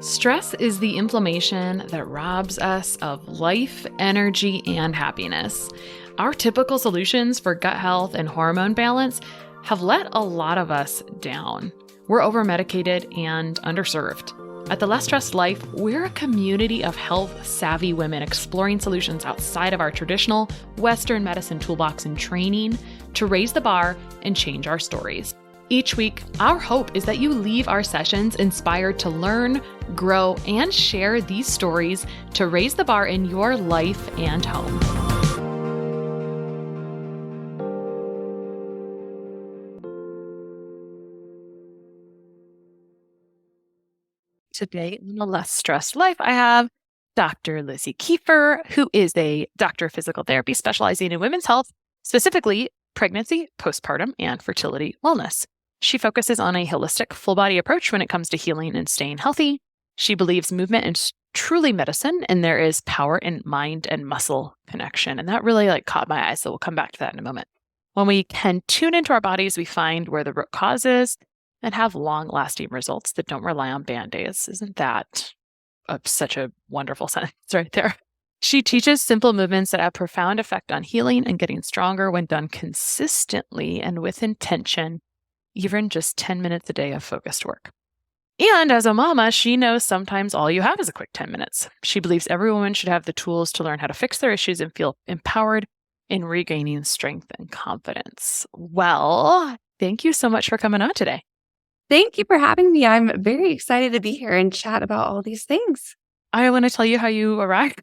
Stress is the inflammation that robs us of life, energy, and happiness. Our typical solutions for gut health and hormone balance have let a lot of us down. We're over-medicated and underserved. At The Less Stressed Life, we're a community of health-savvy women exploring solutions outside of our traditional Western medicine toolbox and training to raise the bar and change our stories. Each week, our hope is that you leave our sessions inspired to learn, grow, and share these stories to raise the bar in your life and home. Today, in The Less Stressed Life, I have Dr. Lizzie Kieffer, who is a doctor of physical therapy specializing in women's health, specifically pregnancy, postpartum, and fertility wellness. She focuses on a holistic, full-body approach when it comes to healing and staying healthy. She believes movement is truly medicine, and there is power in mind and muscle connection. And that really caught my eye, so we'll come back to that in a moment. When we can tune into our bodies, we find where the root cause is and have long-lasting results that don't rely on Band-Aids. Isn't that such a wonderful sentence right there? She teaches simple movements that have profound effect on healing and getting stronger when done consistently and with intention, even just 10 minutes a day of focused work. And as a mama, she knows sometimes all you have is a quick 10 minutes. She believes every woman should have the tools to learn how to fix their issues and feel empowered in regaining strength and confidence. Well, thank you so much for coming on today. Thank you for having me. I'm very excited to be here and chat about all these things. I want to tell you how you arrived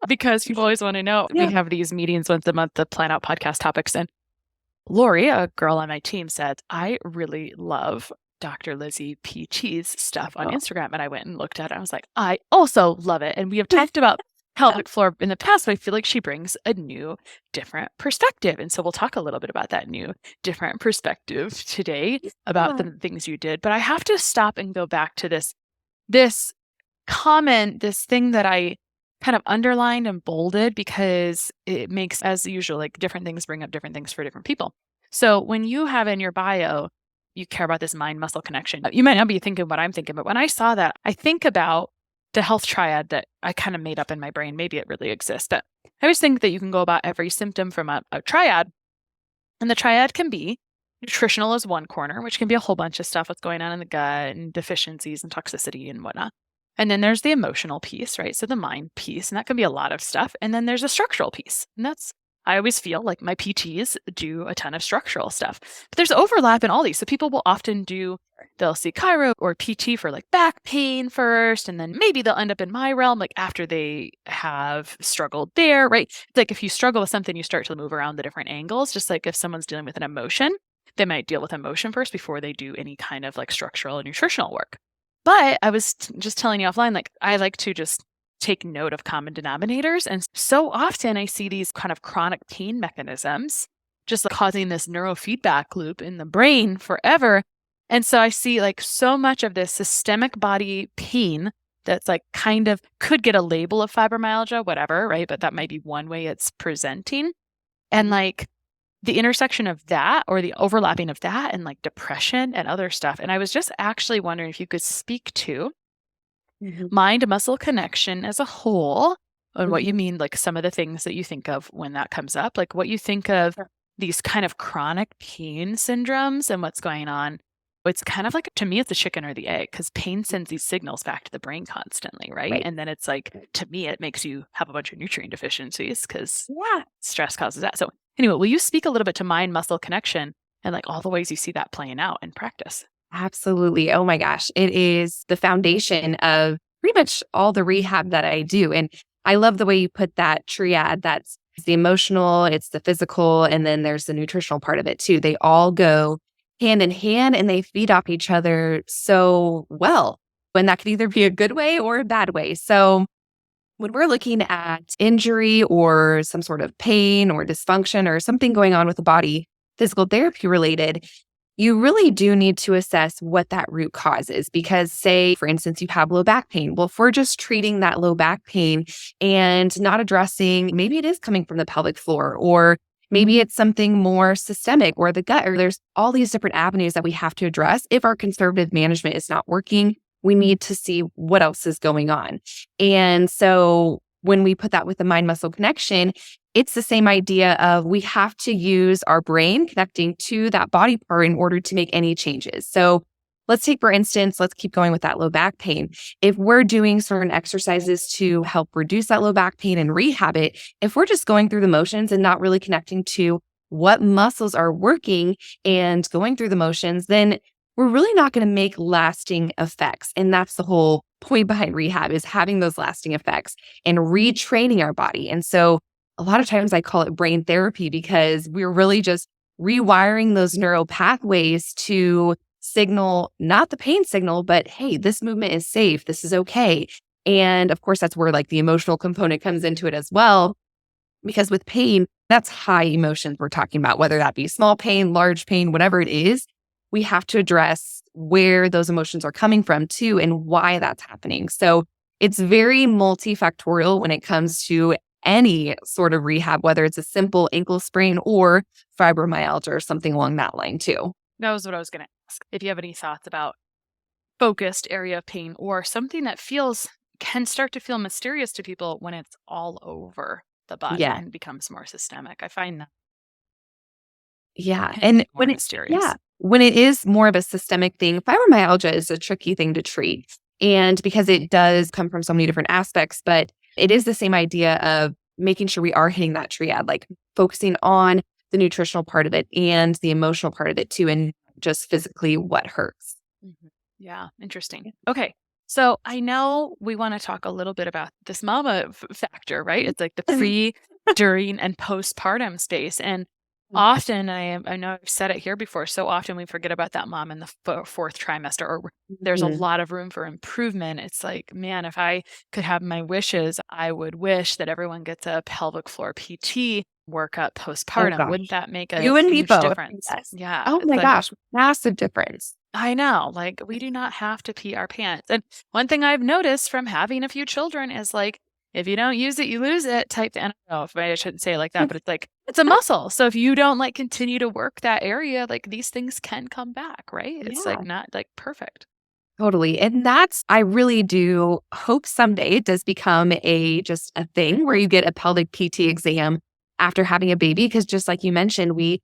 because people always want to know. Yeah. We have these meetings once a month to plan out podcast topics. And Lori, a girl on my team, said, I really love Dr. Lizzie PT's stuff on Instagram. And I went and looked at it. I was like, I also love it. And we have talked about pelvic floor in the past, but I feel like she brings a new, different perspective. And so we'll talk a little bit about that new, different perspective today about the things you did. But I have to stop and go back to this comment, this thing that I kind of underlined and bolded because it makes, as usual, different things bring up different things for different people. So when you have in your bio, you care about this mind-muscle connection. You might not be thinking what I'm thinking, but when I saw that, I think about the health triad that I kind of made up in my brain. Maybe it really exists, but I always think that you can go about every symptom from a triad. And the triad can be nutritional as one corner, which can be a whole bunch of stuff that's going on in the gut and deficiencies and toxicity and whatnot. And then there's the emotional piece, right? So the mind piece, and that can be a lot of stuff. And then there's a structural piece. And I always feel like my PTs do a ton of structural stuff. But there's overlap in all these. So people will often they'll see chiro or PT for back pain first, and then maybe they'll end up in my realm after they have struggled there, right? It's if you struggle with something, you start to move around the different angles. Just like if someone's dealing with an emotion, they might deal with emotion first before they do any kind of structural and nutritional work. But I was just telling you offline, I like to just take note of common denominators. And so often I see these kind of chronic pain mechanisms just causing this neurofeedback loop in the brain forever. And so I see so much of this systemic body pain that's kind of could get a label of fibromyalgia, whatever, right? But that might be one way it's presenting. And the intersection of that or the overlapping of that and depression and other stuff. And I was just actually wondering if you could speak to mind-muscle connection as a whole and what you mean, some of the things that you think of when that comes up, what you think of these kind of chronic pain syndromes and what's going on. It's kind of to me, it's the chicken or the egg because pain sends these signals back to the brain constantly, right? And then it's to me, it makes you have a bunch of nutrient deficiencies because stress causes that. So anyway, will you speak a little bit to mind-muscle connection and all the ways you see that playing out in practice? Absolutely. Oh my gosh. It is the foundation of pretty much all the rehab that I do. And I love the way you put that triad. That's the emotional, it's the physical, and then there's the nutritional part of it too. They all go hand in hand and they feed off each other so well. And that could either be a good way or a bad way. So when we're looking at injury or some sort of pain or dysfunction or something going on with the body, physical therapy related, you really do need to assess what that root cause is. Because say, for instance, you have low back pain. Well, if we're just treating that low back pain and not addressing, maybe it is coming from the pelvic floor, or maybe it's something more systemic or the gut, or there's all these different avenues that we have to address if our conservative management is not working. we need to see what else is going on. And so when we put that with the mind muscle connection, it's the same idea of we have to use our brain connecting to that body part in order to make any changes. So let's take, for instance, let's keep going with that low back pain. If we're doing certain exercises to help reduce that low back pain and rehab it, if we're just going through the motions and not really connecting to what muscles are working and going through the motions, then we're really not going to make lasting effects. And that's the whole point behind rehab, is having those lasting effects and retraining our body. And so a lot of times I call it brain therapy, because we're really just rewiring those neural pathways to signal, not the pain signal, but hey, this movement is safe. This is okay. And of course, that's where like the emotional component comes into it as well. Because with pain, that's high emotions we're talking about, whether that be small pain, large pain, whatever it is, we have to address where those emotions are coming from too and why that's happening. So it's very multifactorial when it comes to any sort of rehab, whether it's a simple ankle sprain or fibromyalgia or something along that line too. That was what I was going to ask. If you have any thoughts about focused area of pain or something that can start to feel mysterious to people when it's all over the body and becomes more systemic. I find that. Yeah. And when it is more of a systemic thing, fibromyalgia is a tricky thing to treat. And because it does come from so many different aspects, but it is the same idea of making sure we are hitting that triad, like focusing on the nutritional part of it and the emotional part of it too, and just physically what hurts. Mm-hmm. Yeah. Interesting. Okay. So I know we want to talk a little bit about this mama factor, right? It's like the pre, during, and postpartum space. And often, I know I've said it here before, so often we forget about that mom in the fourth trimester, or there's a lot of room for improvement. It's like, man, if I could have my wishes, I would wish that everyone gets a pelvic floor PT workup postpartum. Wouldn't that make a huge difference? Yes. Yeah. Oh my gosh, massive difference. I know. Like, we do not have to pee our pants. And one thing I've noticed from having a few children is like, if you don't use it, you lose it type. And I don't know if I shouldn't say it like that, but it's like, it's a muscle. So if you don't like continue to work that area, like these things can come back, right? It's like not like perfect. Totally. And I really do hope someday it does become just a thing where you get a pelvic PT exam after having a baby. Because just like you mentioned, we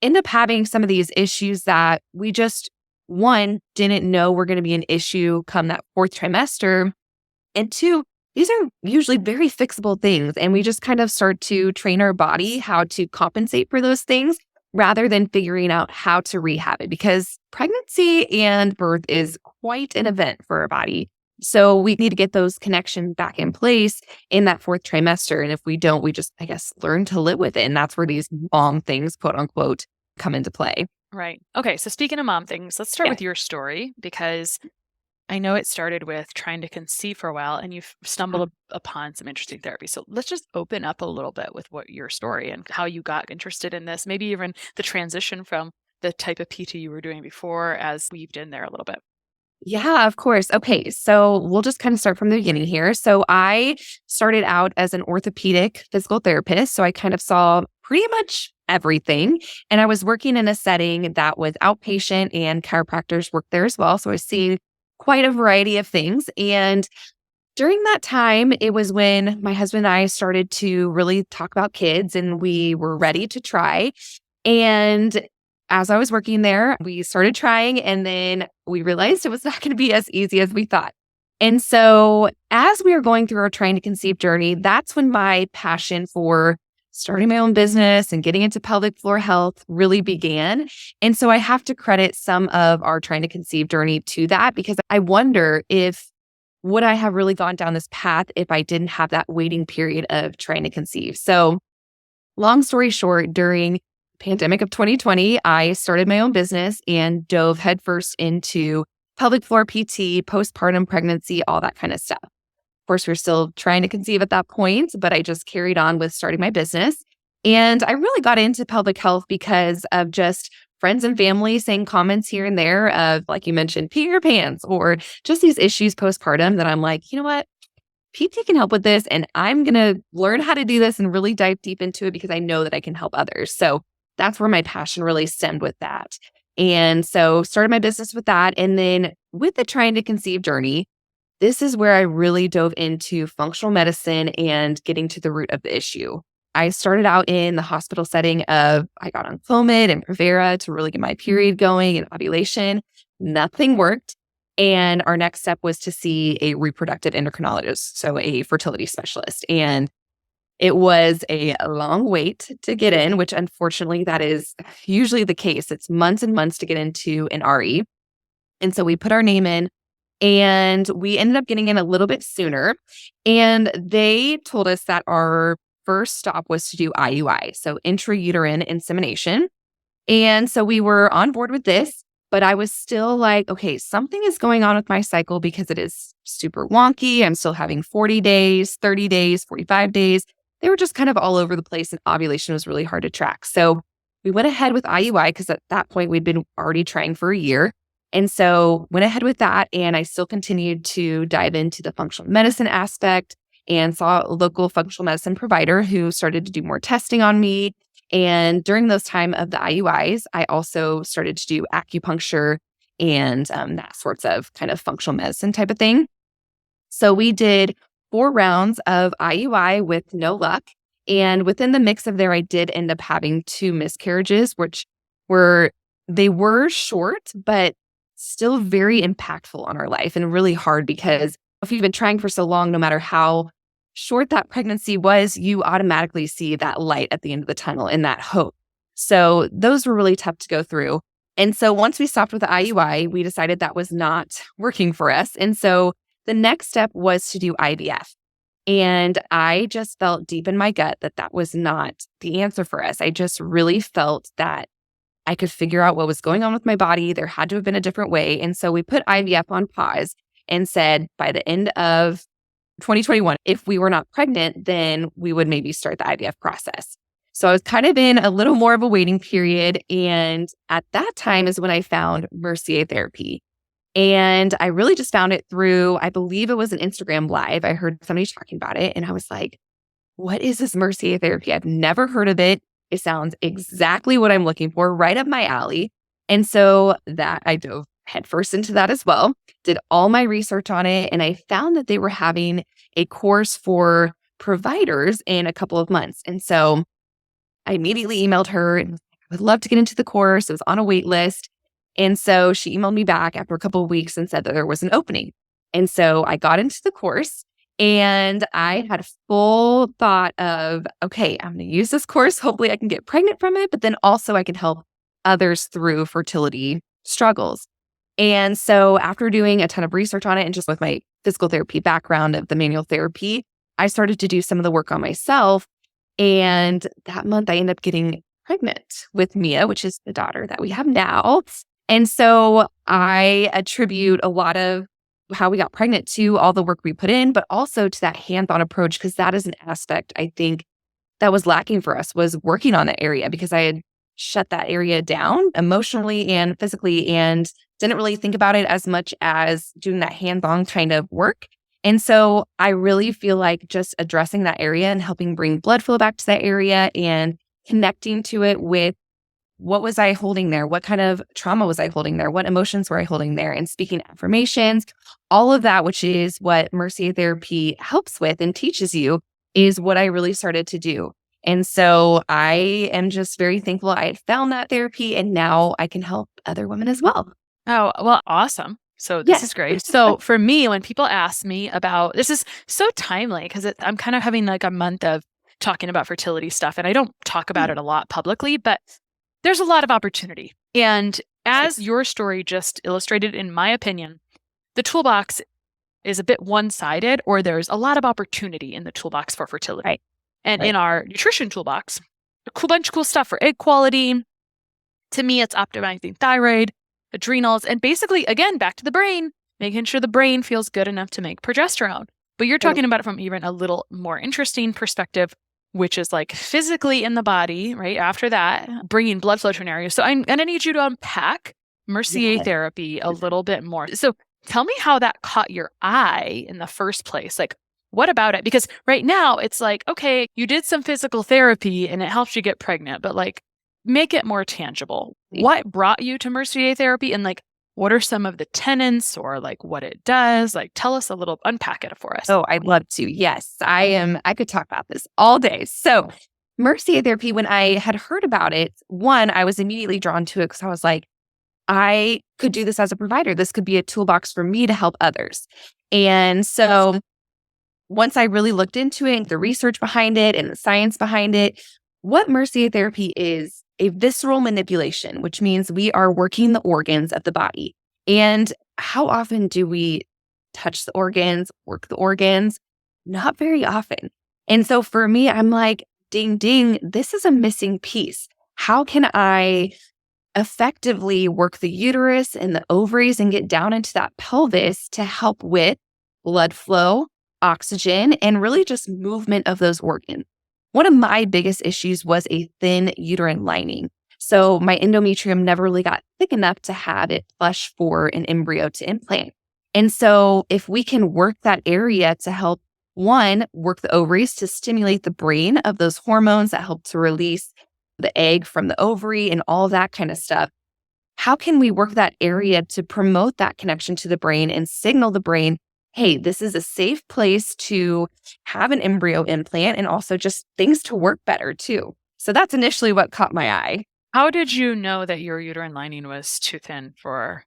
end up having some of these issues that we just, one, didn't know were going to be an issue come that fourth trimester. And two, these are usually very fixable things. And we just kind of start to train our body how to compensate for those things rather than figuring out how to rehab it, because pregnancy and birth is quite an event for our body. So we need to get those connections back in place in that fourth trimester. And if we don't, we just, I guess, learn to live with it. And that's where these mom things, quote unquote, come into play. Right. Okay. So speaking of mom things, let's start with your story, because I know it started with trying to conceive for a while and you've stumbled upon some interesting therapy. So let's just open up a little bit with what your story and how you got interested in this, maybe even the transition from the type of PT you were doing before as weaved in there a little bit. Yeah, of course. Okay. So we'll just kind of start from the beginning here. So I started out as an orthopedic physical therapist. So I kind of saw pretty much everything. And I was working in a setting that was outpatient, and chiropractors worked there as well. So I was seeing quite a variety of things. And during that time, it was when my husband and I started to really talk about kids, and we were ready to try. And as I was working there, we started trying, and then we realized it was not going to be as easy as we thought. And so as we were going through our trying to conceive journey, that's when my passion for starting my own business and getting into pelvic floor health really began. And so I have to credit some of our trying to conceive journey to that, because I wonder if would I have really gone down this path if I didn't have that waiting period of trying to conceive. So long story short, during the pandemic of 2020, I started my own business and dove headfirst into pelvic floor PT, postpartum pregnancy, all that kind of stuff. Of course, we're still trying to conceive at that point, but I just carried on with starting my business. And I really got into pelvic health because of just friends and family saying comments here and there of, like you mentioned, pee your pants, or just these issues postpartum that I'm like, you know what? PT can help with this, and I'm going to learn how to do this and really dive deep into it because I know that I can help others. So that's where my passion really stemmed with that. And so started my business with that. And then with the trying to conceive journey, this is where I really dove into functional medicine and getting to the root of the issue. I started out in the hospital setting of I got on Clomid and Provera to really get my period going and ovulation. Nothing worked. And our next step was to see a reproductive endocrinologist, so a fertility specialist. And it was a long wait to get in, which unfortunately that is usually the case. It's months and months to get into an RE. And so we put our name in and we ended up getting in a little bit sooner. And they told us that our first stop was to do IUI, so intrauterine insemination. And so we were on board with this, but I was still like, okay, something is going on with my cycle because it is super wonky. I'm still having 40 days, 30 days, 45 days. They were just kind of all over the place and ovulation was really hard to track. So we went ahead with IUI because at that point we'd been already trying for a year. And so went ahead with that. And I still continued to dive into the functional medicine aspect and saw a local functional medicine provider who started to do more testing on me. And during those time of the IUIs, I also started to do acupuncture and that sorts of kind of functional medicine type of thing. So we did 4 rounds of IUI with no luck. And within the mix of there, I did end up having 2 miscarriages, which were short, but still very impactful on our life and really hard because if you've been trying for so long, no matter how short that pregnancy was, you automatically see that light at the end of the tunnel and that hope. So those were really tough to go through. And so once we stopped with the IUI, we decided that was not working for us. And so the next step was to do IVF. And I just felt deep in my gut that that was not the answer for us. I just really felt that I could figure out what was going on with my body. There had to have been a different way. And so we put IVF on pause and said by the end of 2021, if we were not pregnant, then we would maybe start the IVF process. So I was kind of in a little more of a waiting period. And at that time is when I found Mercier Therapy. And I really just found it through, I believe it was an Instagram live. I heard somebody talking about it and I was like, what is this Mercier Therapy? I've never heard of it. It sounds exactly what I'm looking for, right up my alley. And so that I dove headfirst into that as well, did all my research on it. And I found that they were having a course for providers in a couple of months. And so I immediately emailed her and was like, I would love to get into the course. It was on a wait list. And so she emailed me back after a couple of weeks and said that there was an opening. And so I got into the course and I had a full thought of, okay, I'm going to use this course. Hopefully I can get pregnant from it, but then also I can help others through fertility struggles. And so after doing a ton of research on it and just with my physical therapy background of the manual therapy, I started to do some of the work on myself. And that month I ended up getting pregnant with Mia, which is the daughter that we have now. And so I attribute a lot of how we got pregnant to all the work we put in, but also to that hands-on approach, because that is an aspect I think that was lacking for us, was working on that area, because I had shut that area down emotionally and physically and didn't really think about it as much as doing that hands-on kind of work. And so I really feel like just addressing that area and helping bring blood flow back to that area and connecting to it with what was I holding there? What kind of trauma was I holding there? What emotions were I holding there? And speaking affirmations, all of that, which is what Mercier Therapy helps with and teaches you, is what I really started to do. And so I am just very thankful I had found that therapy and now I can help other women as well. Oh, well, awesome. So this is great. So for me, when people ask me about, this is so timely because I'm kind of having like a month of talking about fertility stuff and I don't talk about it a lot publicly, but there's a lot of opportunity. And as your story just illustrated, in my opinion, the toolbox is a bit one-sided, or there's a lot of opportunity in the toolbox for fertility. Right. And in our nutrition toolbox, a cool bunch of cool stuff for egg quality. To me, it's optimizing thyroid, adrenals, and basically, again, back to the brain, making sure the brain feels good enough to make progesterone. But you're talking about it from even a little more interesting perspective, which is like physically in the body, right? After that, bringing blood flow to an area. So I'm going to need you to unpack Mercier Therapy a little bit more. So tell me how that caught your eye in the first place. Like, what about it? Because right now it's like, okay, you did some physical therapy and it helps you get pregnant, but like, make it more tangible. What brought you to Mercier Therapy, and like, what are some of the tenets or like what it does? Like, tell us a little, unpack it for us. Oh, I'd love to. Yes, I could talk about this all day. So Mercier Therapy, when I had heard about it, one, I was immediately drawn to it because I was like, I could do this as a provider. This could be a toolbox for me to help others. And so once I really looked into it, the research behind it and the science behind it, what Mercier Therapy is a visceral manipulation, which means we are working the organs of the body. And how often do we touch the organs, work the organs? Not very often. And so for me, I'm like, ding, ding, this is a missing piece. How can I effectively work the uterus and the ovaries and get down into that pelvis to help with blood flow, oxygen, and really just movement of those organs? One of my biggest issues was a thin uterine lining. So my endometrium never really got thick enough to have it flush for an embryo to implant. And so if we can work that area to help, one, work the ovaries to stimulate the brain of those hormones that help to release the egg from the ovary and all that kind of stuff. How can we work that area to promote that connection to the brain and signal the brain, hey, this is a safe place to have an embryo implant, and also just things to work better too. So that's initially what caught my eye. How did you know that your uterine lining was too thin for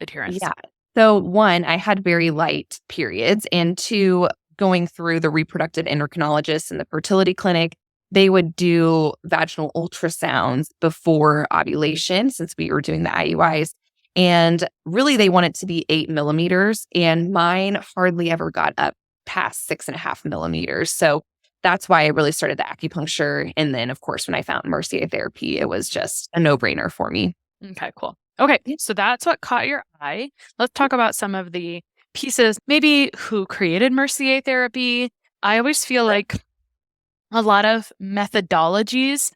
adherence? Yeah. So one, I had very light periods, and two, going through the reproductive endocrinologist in the fertility clinic, they would do vaginal ultrasounds before ovulation since we were doing the IUIs. And really, they want it to be 8 millimeters, and mine hardly ever got up past 6.5 millimeters. So that's why I really started the acupuncture. And then, of course, when I found Mercier Therapy, it was just a no-brainer for me. Okay, cool. Okay, so that's what caught your eye. Let's talk about some of the pieces, maybe who created Mercier Therapy. I always feel like a lot of methodologies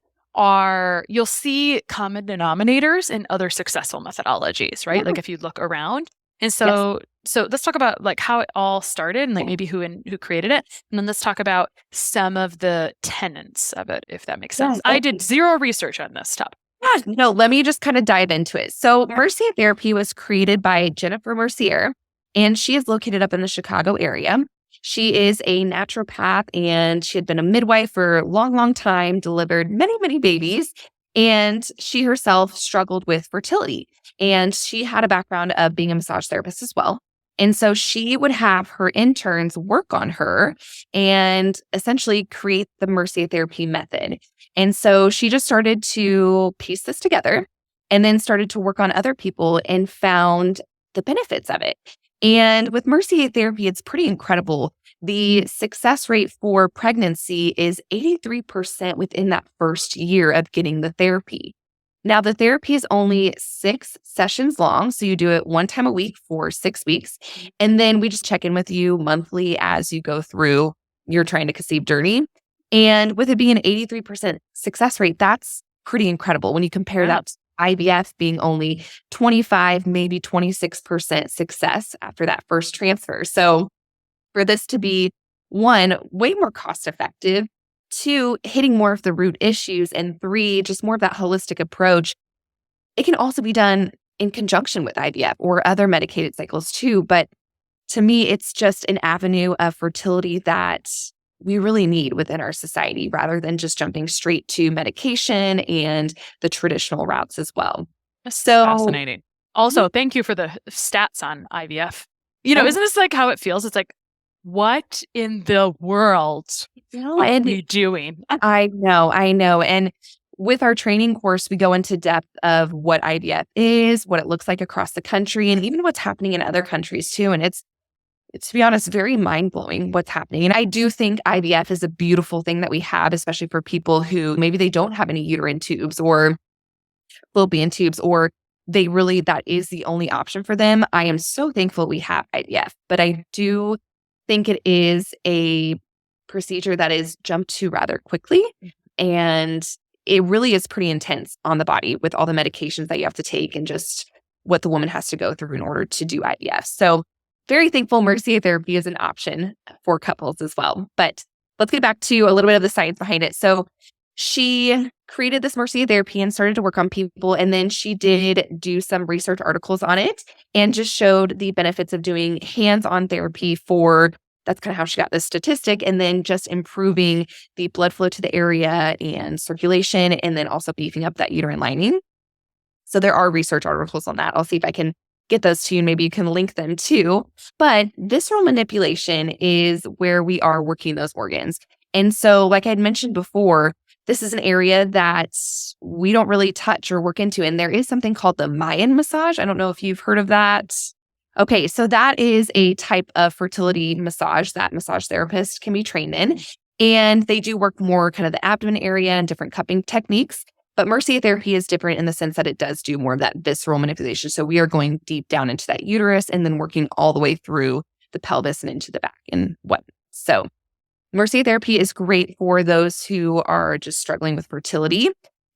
you'll see common denominators in other successful methodologies, right? Yeah. Like if you look around. And so let's talk about like how it all started and like maybe who created it. And then let's talk about some of the tenets of it, if that makes sense. I did zero research on this stuff. Yeah, no, let me just kind of dive into it. So Mercier Therapy was created by Jennifer Mercier, and she is located up in the Chicago area. She is a naturopath, and she had been a midwife for a long, long time, delivered many, many babies. And she herself struggled with fertility. And she had a background of being a massage therapist as well. And so she would have her interns work on her and essentially create the Mercier Therapy method. And so she just started to piece this together and then started to work on other people and found the benefits of it. And with Mercier Therapy, it's pretty incredible. The success rate for pregnancy is 83% within that first year of getting the therapy. Now, the therapy is only 6 sessions long. So you do it one time a week for 6 weeks. And then we just check in with you monthly as you go through your trying to conceive journey. And with it being an 83% success rate, that's pretty incredible when you compare that to IVF being only 25, maybe 26% success after that first transfer. So for this to be, one, way more cost effective, two, hitting more of the root issues, and three, just more of that holistic approach, it can also be done in conjunction with IVF or other medicated cycles too. But to me, it's just an avenue of fertility that we really need within our society rather than just jumping straight to medication and the traditional routes as well. That's fascinating. Also, thank you for the stats on IVF. Isn't this like how it feels? It's like, what in the world are we doing? I know. And with our training course, we go into depth of what IVF is, what it looks like across the country, and even what's happening in other countries too. And it's, to be honest, very mind-blowing what's happening. And I do think IVF is a beautiful thing that we have, especially for people who maybe they don't have any uterine tubes or fallopian tubes, or they really, that is the only option for them. I am so thankful we have IVF, but I do think it is a procedure that is jumped to rather quickly. And it really is pretty intense on the body with all the medications that you have to take and just what the woman has to go through in order to do IVF. So very thankful Mercier Therapy is an option for couples as well. But let's get back to a little bit of the science behind it. So she created this Mercier Therapy and started to work on people. And then she did do some research articles on it and just showed the benefits of doing hands-on therapy for, that's kind of how she got this statistic, and then just improving the blood flow to the area and circulation, and then also beefing up that uterine lining. So there are research articles on that. I'll see if I can get those to you, and maybe you can link them too. But visceral manipulation is where we are working those organs. And so, like I had mentioned before, this is an area that we don't really touch or work into. And there is something called the Mayan massage. I don't know if you've heard of that. Okay, so that is a type of fertility massage that massage therapists can be trained in. And they do work more kind of the abdomen area and different cupping techniques. But Mercier Therapy is different in the sense that it does do more of that visceral manipulation. So we are going deep down into that uterus and then working all the way through the pelvis and into the back and what. So Mercier Therapy is great for those who are just struggling with fertility,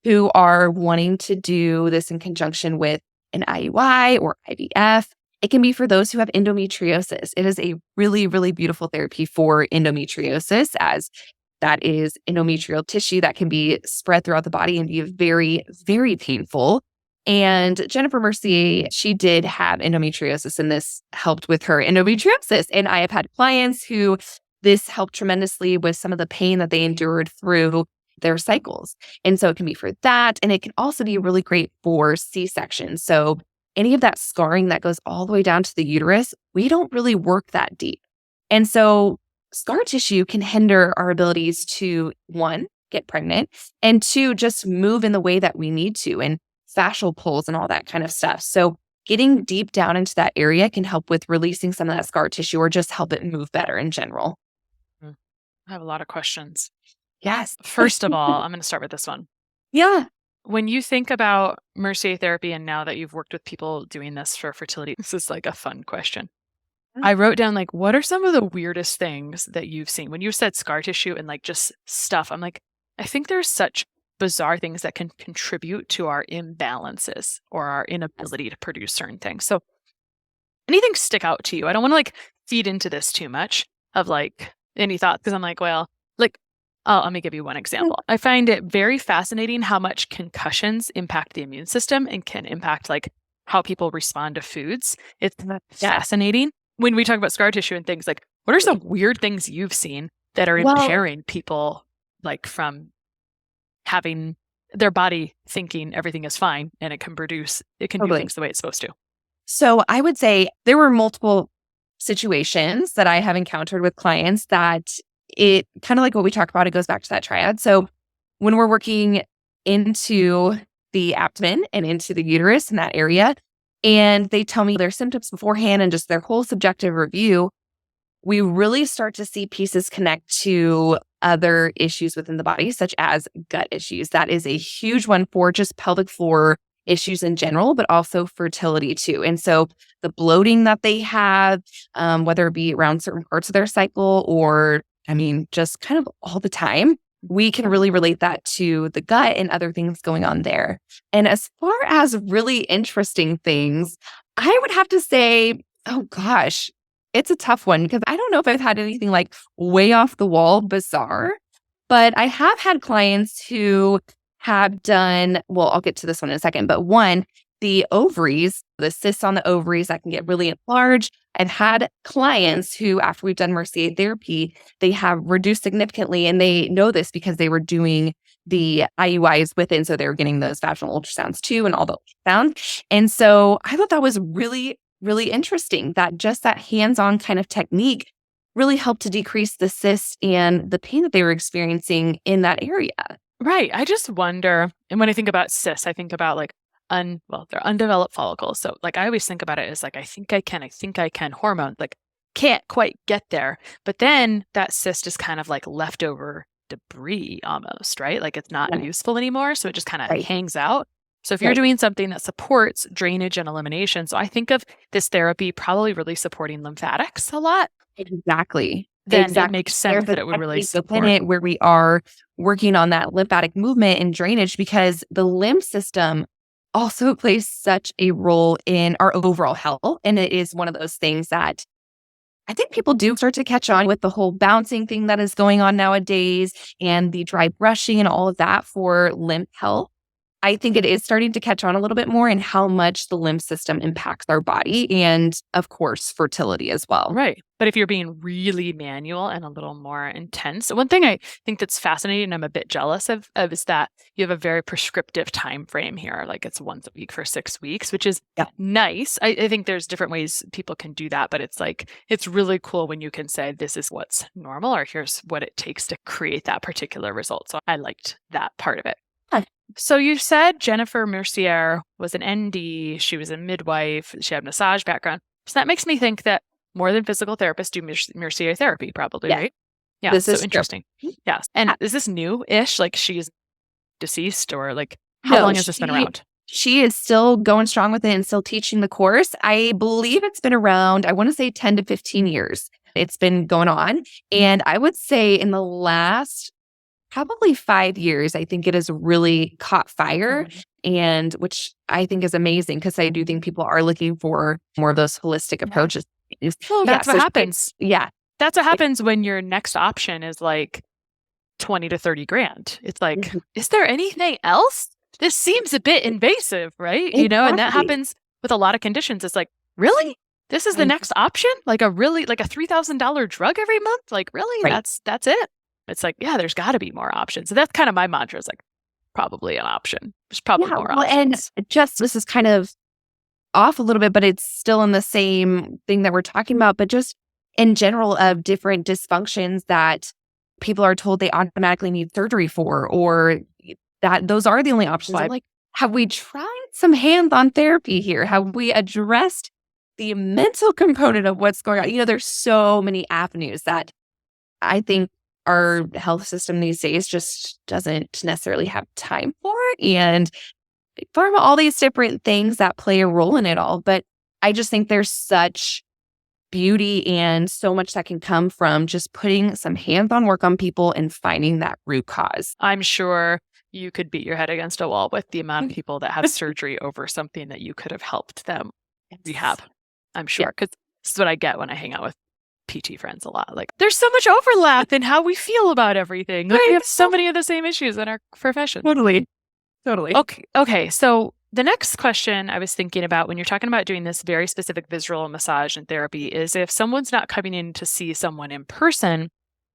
who are wanting to do this in conjunction with an IUI or IVF. It can be for those who have endometriosis. It is a really, really beautiful therapy for endometriosis, as that is endometrial tissue that can be spread throughout the body and be very, very painful. And Jennifer Mercier, she did have endometriosis, and this helped with her endometriosis. And I have had clients who this helped tremendously with some of the pain that they endured through their cycles. And so it can be for that. And it can also be really great for C-section. So any of that scarring that goes all the way down to the uterus, we don't really work that deep. And so scar tissue can hinder our abilities to, one, get pregnant, and two, just move in the way that we need to, and fascial pulls and all that kind of stuff. So getting deep down into that area can help with releasing some of that scar tissue or just help it move better in general. I have a lot of questions. Yes. First of all, I'm going to start with this one. Yeah. When you think about Mercier Therapy, and now that you've worked with people doing this for fertility, this is like a fun question. I wrote down, like, what are some of the weirdest things that you've seen? When you said scar tissue and like just stuff, I'm like, I think there's such bizarre things that can contribute to our imbalances or our inability to produce certain things. So anything stick out to you? I don't want to like feed into this too much of like any thoughts, because I'm like, well, like, let me give you one example. I find it very fascinating how much concussions impact the immune system and can impact like how people respond to foods. It's fascinating. When we talk about scar tissue and things, like, what are some weird things you've seen that are impairing people, like from having their body thinking everything is fine and it can do things the way it's supposed to? So I would say there were multiple situations that I have encountered with clients that it kind of like what we talked about, it goes back to that triad. So when we're working into the abdomen and into the uterus in that area, and they tell me their symptoms beforehand and just their whole subjective review, we really start to see pieces connect to other issues within the body, such as gut issues. That is a huge one for just pelvic floor issues in general, but also fertility too. And so the bloating that they have, whether it be around certain parts of their cycle or, just kind of all the time, we can really relate that to the gut and other things going on there. And as far as really interesting things, I would have to say, oh gosh, it's a tough one, because I don't know if I've had anything like way off the wall bizarre, but I have had clients who have done, well, I'll get to this one in a second, but one, the ovaries, the cysts on the ovaries that can get really large. I've had clients who, after we've done Mercier Therapy, they have reduced significantly, and they know this because they were doing the IUIs with it. And so they were getting those vaginal ultrasounds too, and all the ultrasound. And so I thought that was really, really interesting, that just that hands-on kind of technique really helped to decrease the cysts and the pain that they were experiencing in that area. Right. I just wonder, and when I think about cysts, I think about like they're undeveloped follicles. So like I always think about it as like, I think I can hormone, like can't quite get there. But then that cyst is kind of like leftover debris almost, right? Like it's not useful anymore. So it just kind of hangs out. So if you're doing something that supports drainage and elimination, so I think of this therapy probably really supporting lymphatics a lot. Exactly. Then it makes sense that it would really support it, where we are working on that lymphatic movement and drainage, because the lymph system also plays such a role in our overall health. And it is one of those things that I think people do start to catch on with the whole bouncing thing that is going on nowadays and the dry brushing and all of that for lymph health. I think it is starting to catch on a little bit more in how much the lymph system impacts our body and, of course, fertility as well. Right. But if you're being really manual and a little more intense, one thing I think that's fascinating and I'm a bit jealous of is that you have a very prescriptive time frame here. Like it's once a week for 6 weeks, which is nice. I think there's different ways people can do that, but it's like, it's really cool when you can say, this is what's normal, or here's what it takes to create that particular result. So I liked that part of it. So you said Jennifer Mercier was an ND, she was a midwife, she had a massage background. So that makes me think that more than physical therapists do Mercier Therapy probably, right? Yeah, this is interesting. True. Yes. And is this new-ish? Like she's deceased or like how No, long has this been around? She is still going strong with it and still teaching the course. I believe it's been around, I want to say 10 to 15 years. It's been going on. And I would say in the last probably 5 years, I think it has really caught fire, and which I think is amazing because I do think people are looking for more of those holistic approaches. Well, that's what happens. Yeah. That's what happens when your next option is like 20 to 30 grand. It's like, is there anything else? This seems a bit invasive, right? Exactly. You know, and that happens with a lot of conditions. It's like, really? This is the next option? Like a $3,000 drug every month? Like, really? Right. That's it? It's like, yeah, there's got to be more options. So that's kind of my mantra is like, probably an option. There's probably more options. And just, this is kind of off a little bit, but it's still in the same thing that we're talking about, but just in general of different dysfunctions that people are told they automatically need surgery for, or that those are the only options. I'm like, have we tried some hands-on therapy here? Have we addressed the mental component of what's going on? You know, there's so many avenues that I think our health system these days just doesn't necessarily have time for, and for all these different things that play a role in it all. But I just think there's such beauty and so much that can come from just putting some hands-on work on people and finding that root cause. I'm sure you could beat your head against a wall with the amount of people that have surgery over something that you could have helped them rehab. I'm sure, because this is what I get when I hang out with PT friends a lot. Like, there's so much overlap in how we feel about everything. Like, we have so many of the same issues in our profession. Totally. Okay. So the next question I was thinking about when you're talking about doing this very specific visual massage and therapy is if someone's not coming in to see someone in person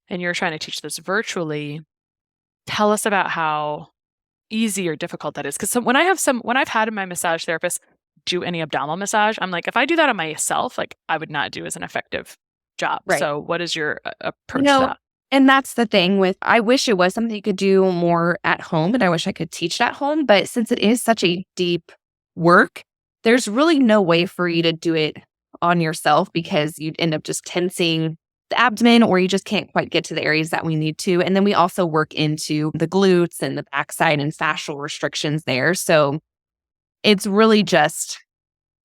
and you're trying to teach this virtually, tell us about how easy or difficult that is. Because when I've had my massage therapist do any abdominal massage, I'm like, if I do that on myself, like I would not do as an effective job. Right. So what is your approach to that? And that's the thing with, I wish it was something you could do more at home, and I wish I could teach at home. But since it is such a deep work, there's really no way for you to do it on yourself because you'd end up just tensing the abdomen, or you just can't quite get to the areas that we need to. And then we also work into the glutes and the backside and fascial restrictions there. So it's really just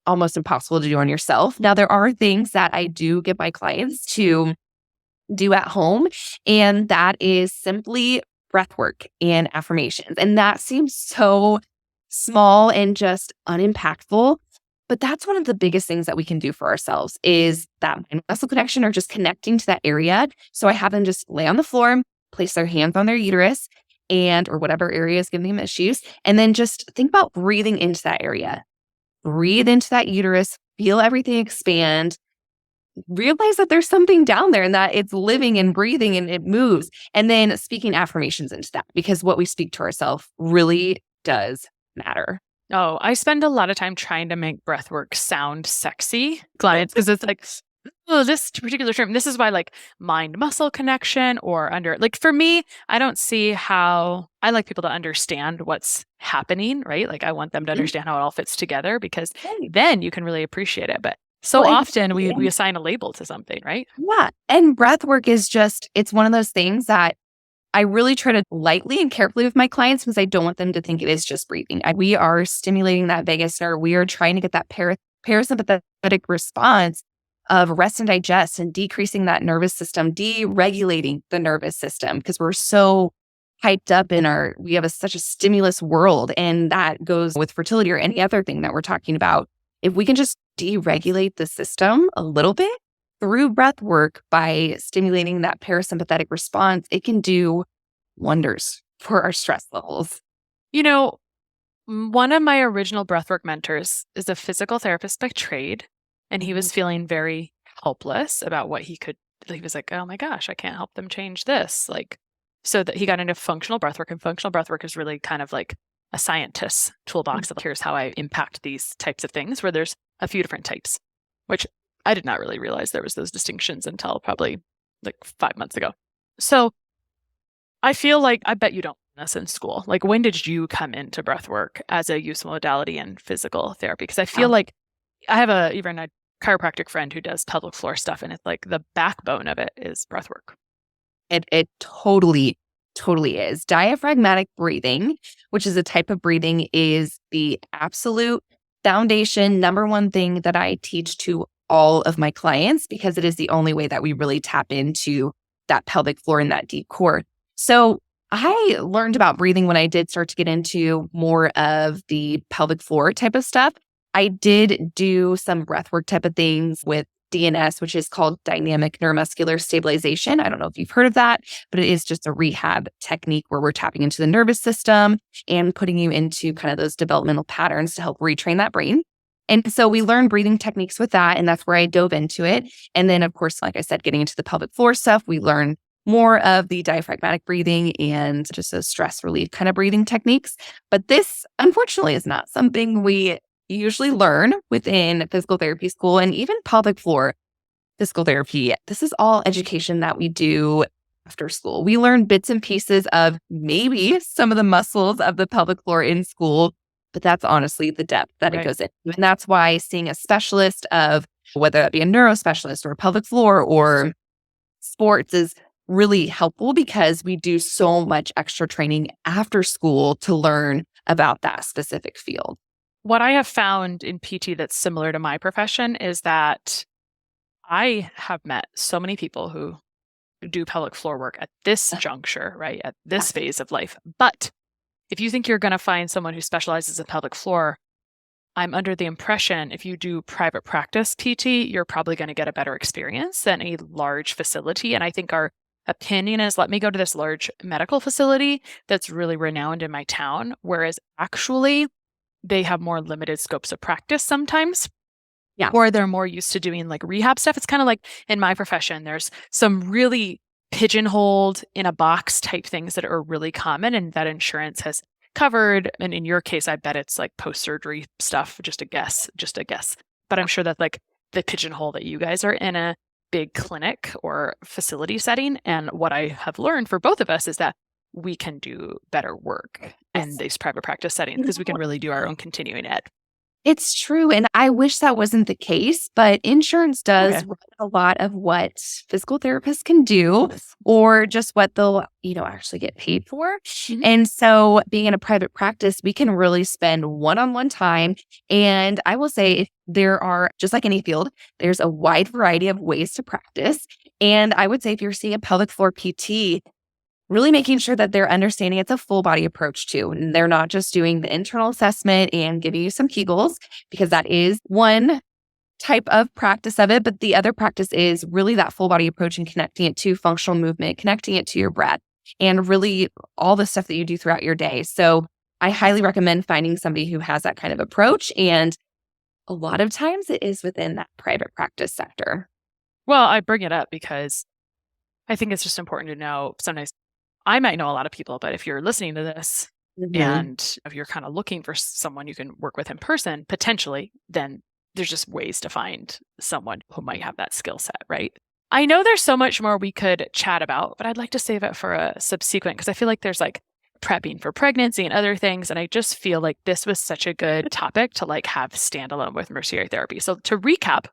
almost impossible to do on yourself. Now, there are things that I do get my clients to do at home, and that is simply breathwork and affirmations. And that seems so small and just unimpactful, but that's one of the biggest things that we can do for ourselves is that mind-muscle connection, or just connecting to that area. So I have them just lay on the floor, place their hands on their uterus or whatever area is giving them issues, and then just think about breathing into that area. Breathe into that uterus, feel everything expand, realize that there's something down there and that it's living and breathing and it moves. And then speaking affirmations into that, because what we speak to ourselves really does matter. Oh, I spend a lot of time trying to make breathwork sound sexy, clients, because it's like, oh, this particular term, this is why like mind-muscle connection or for me, I don't see how, I like people to understand what's happening, right? Like I want them to understand how it all fits together, because then you can really appreciate it. But so often we assign a label to something, right? Yeah. And breathwork is just, it's one of those things that I really try to lightly and carefully with my clients, because I don't want them to think it is just breathing. We are stimulating that vagus nerve. We are trying to get that parasympathetic response of rest and digest, and decreasing that nervous system, deregulating the nervous system, because we're so hyped up we have such a stimulus world. And that goes with fertility or any other thing that we're talking about. If we can just deregulate the system a little bit, through breath work, by stimulating that parasympathetic response, it can do wonders for our stress levels. One of my original breathwork mentors is a physical therapist by trade, and he was feeling very helpless about what he was like, oh my gosh, I can't help them change this. So that he got into functional breathwork, and functional breathwork is really kind of like a scientist's toolbox of here's how I impact these types of things, where there's a few different types, which I did not really realize there was those distinctions until probably like 5 months ago. So I feel like, I bet you don't learn this in school. Like, when did you come into breathwork as a useful modality in physical therapy? Because I feel like I have even a chiropractic friend who does pelvic floor stuff, and it's like the backbone of it is breathwork. It totally is. Diaphragmatic breathing, which is a type of breathing, is the absolute foundation, number one thing that I teach to all of my clients, because it is the only way that we really tap into that pelvic floor and that deep core. So I learned about breathing when I did start to get into more of the pelvic floor type of stuff. I did do some breathwork type of things with DNS, which is called dynamic neuromuscular stabilization. I don't know if you've heard of that, but it is just a rehab technique where we're tapping into the nervous system and putting you into kind of those developmental patterns to help retrain that brain. And so we learned breathing techniques with that, and that's where I dove into it. And then, of course, like I said, getting into the pelvic floor stuff, we learned more of the diaphragmatic breathing and just those stress relief kind of breathing techniques. But this, unfortunately, is not something we usually learn within physical therapy school, and even pelvic floor physical therapy. This is all education that we do after school. We learn bits and pieces of maybe some of the muscles of the pelvic floor in school, but that's honestly the depth that it goes in. And that's why seeing a specialist, of whether that be a neurospecialist or a pelvic floor or sports, is really helpful, because we do so much extra training after school to learn about that specific field. What I have found in PT that's similar to my profession is that I have met so many people who do pelvic floor work at this juncture, right? At this phase of life. But if you think you're going to find someone who specializes in pelvic floor, I'm under the impression if you do private practice PT, you're probably going to get a better experience than a large facility. And I think our opinion is, let me go to this large medical facility that's really renowned in my town, whereas actually they have more limited scopes of practice sometimes. Yeah. Or they're more used to doing like rehab stuff. It's kind of like in my profession, there's some really pigeonholed in a box type things that are really common and that insurance has covered. And in your case, I bet it's like post-surgery stuff, just a guess. But I'm sure that like the pigeonhole that you guys are in a big clinic or facility setting. And what I have learned for both of us is that we can do better work in these private practice settings because we can really do our own continuing ed. It's true. And I wish that wasn't the case, but insurance does run a lot of what physical therapists can do, or just what they'll, actually get paid for. Mm-hmm. And so being in a private practice, we can really spend one-on-one time. And I will say, there are, just like any field, there's a wide variety of ways to practice. And I would say if you're seeing a pelvic floor PT, really making sure that they're understanding it's a full body approach too. And they're not just doing the internal assessment and giving you some Kegels, because that is one type of practice of it. But the other practice is really that full body approach and connecting it to functional movement, connecting it to your breath, and really all the stuff that you do throughout your day. So I highly recommend finding somebody who has that kind of approach. And a lot of times it is within that private practice sector. Well, I bring it up because I think it's just important to know. Sometimes I might know a lot of people, but if you're listening to this and if you're kind of looking for someone you can work with in person, potentially, then there's just ways to find someone who might have that skill set, right? I know there's so much more we could chat about, but I'd like to save it for a subsequent, because I feel like there's like prepping for pregnancy and other things. And I just feel like this was such a good topic to like have standalone with Mercier Therapy. So to recap,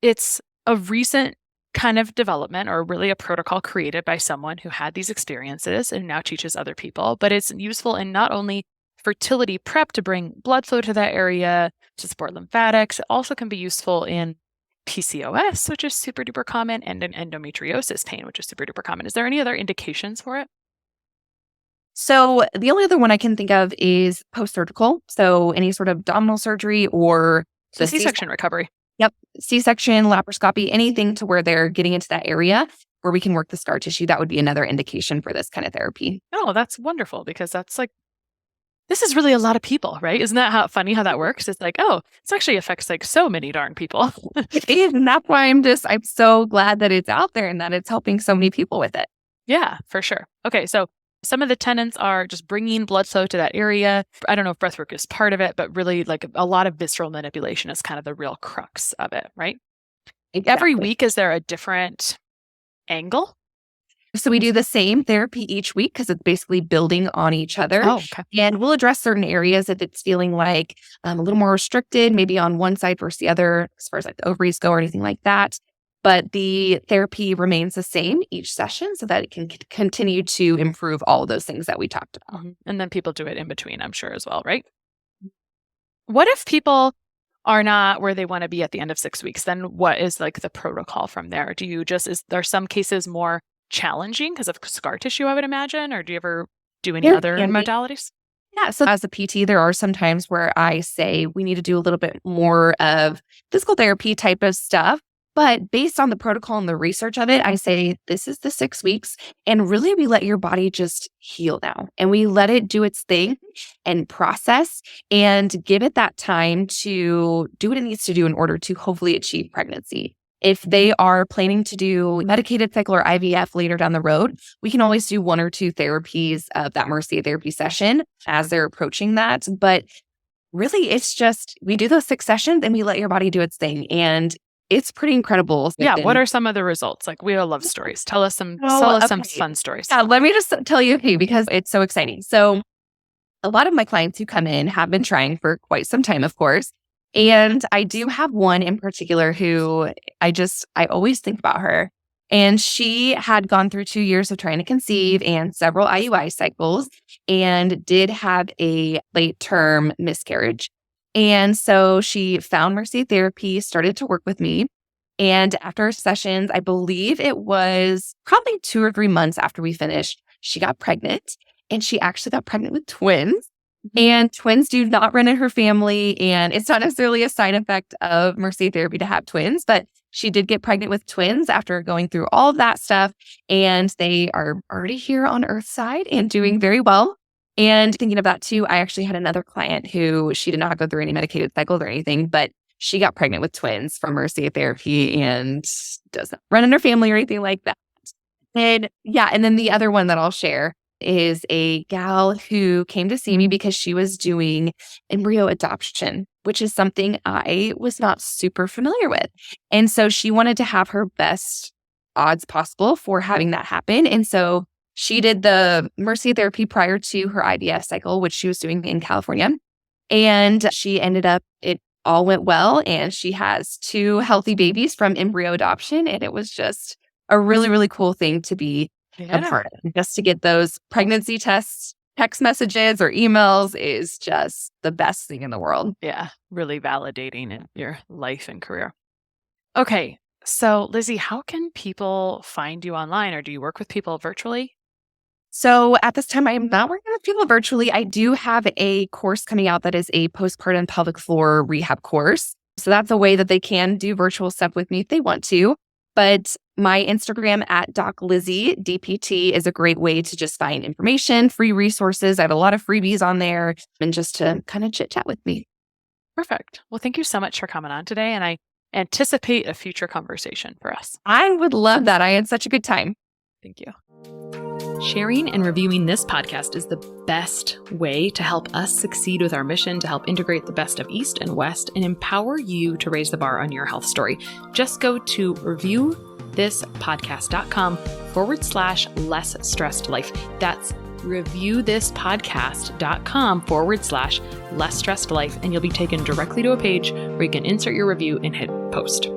it's a recent kind of development, or really a protocol created by someone who had these experiences and now teaches other people. But it's useful in not only fertility prep to bring blood flow to that area, to support lymphatics. It also can be useful in PCOS, which is super duper common, and in endometriosis pain, which is super duper common. Is there any other indications for it? So the only other one I can think of is post-surgical. So any sort of abdominal surgery or the C-section recovery. Yep. C-section, laparoscopy, anything to where they're getting into that area where we can work the scar tissue. That would be another indication for this kind of therapy. Oh, that's wonderful, because that's like, this is really a lot of people, right? Isn't that funny how that works? It's like, oh, this actually affects like so many darn people. It is, and that's why I'm so glad that it's out there and that it's helping so many people with it. Yeah, for sure. Okay, so some of the tenets are just bringing blood flow to that area. I don't know if breathwork is part of it, but really like a lot of visceral manipulation is kind of the real crux of it, right? Exactly. Every week, is there a different angle? So we do the same therapy each week because it's basically building on each other. Oh, okay. And we'll address certain areas if it's feeling like a little more restricted, maybe on one side versus the other, as far as like the ovaries go or anything like that. But the therapy remains the same each session so that it can continue to improve all of those things that we talked about. Mm-hmm. And then people do it in between, I'm sure, as well, right? What if people are not where they want to be at the end of 6 weeks? Then what is like the protocol from there? Is there some cases more challenging because of scar tissue, I would imagine, or do you ever do any other modalities? Yeah. So as a PT, there are some times where I say we need to do a little bit more of physical therapy type of stuff. But based on the protocol and the research of it, I say this is the 6 weeks. And really, we let your body just heal now. And we let it do its thing and process and give it that time to do what it needs to do in order to hopefully achieve pregnancy. If they are planning to do medicated cycle or IVF later down the road, we can always do 1 or 2 therapies of that Mercier Therapy session as they're approaching that. But really, it's just we do those 6 sessions and we let your body do its thing. And it's pretty incredible. Yeah. What are some of the results? Like, we all love stories. Tell us some fun stories. Yeah, let me just tell you a few because it's so exciting. So a lot of my clients who come in have been trying for quite some time, of course. And I do have one in particular who I always think about her. And she had gone through 2 years of trying to conceive and several IUI cycles and did have a late term miscarriage. And so she found Mercier Therapy, started to work with me. And after sessions, I believe it was probably 2 or 3 months after we finished, she got pregnant. And she actually got pregnant with twins. And twins do not run in her family. And it's not necessarily a side effect of Mercier Therapy to have twins, but she did get pregnant with twins after going through all of that stuff. And they are already here on Earthside and doing very well. And thinking of that too, I actually had another client who she did not go through any medicated cycles or anything, but she got pregnant with twins from Mercier Therapy and doesn't run in her family or anything like that. And yeah, and then the other one that I'll share is a gal who came to see me because she was doing embryo adoption, which is something I was not super familiar with. And so she wanted to have her best odds possible for having that happen. And so she did the Mercier Therapy prior to her IVF cycle, which she was doing in California. And she ended up, it all went well. And she has 2 healthy babies from embryo adoption. And it was just a really, really cool thing to be a part of. Just to get those pregnancy tests, text messages or emails is just the best thing in the world. Yeah, really validating in your life and career. Okay, so Lizzie, how can people find you online, or do you work with people virtually? So at this time, I am not working with people virtually. I do have a course coming out that is a postpartum pelvic floor rehab course. So that's a way that they can do virtual stuff with me if they want to. But my Instagram at Doc Lizzie DPT is a great way to just find information, free resources. I have a lot of freebies on there and just to kind of chit chat with me. Perfect. Well, thank you so much for coming on today. And I anticipate a future conversation for us. I would love that. I had such a good time. Thank you. Sharing and reviewing this podcast is the best way to help us succeed with our mission to help integrate the best of East and West and empower you to raise the bar on your health story. Just go to reviewthispodcast.com/less stressed life. That's reviewthispodcast.com/less stressed life. And you'll be taken directly to a page where you can insert your review and hit post.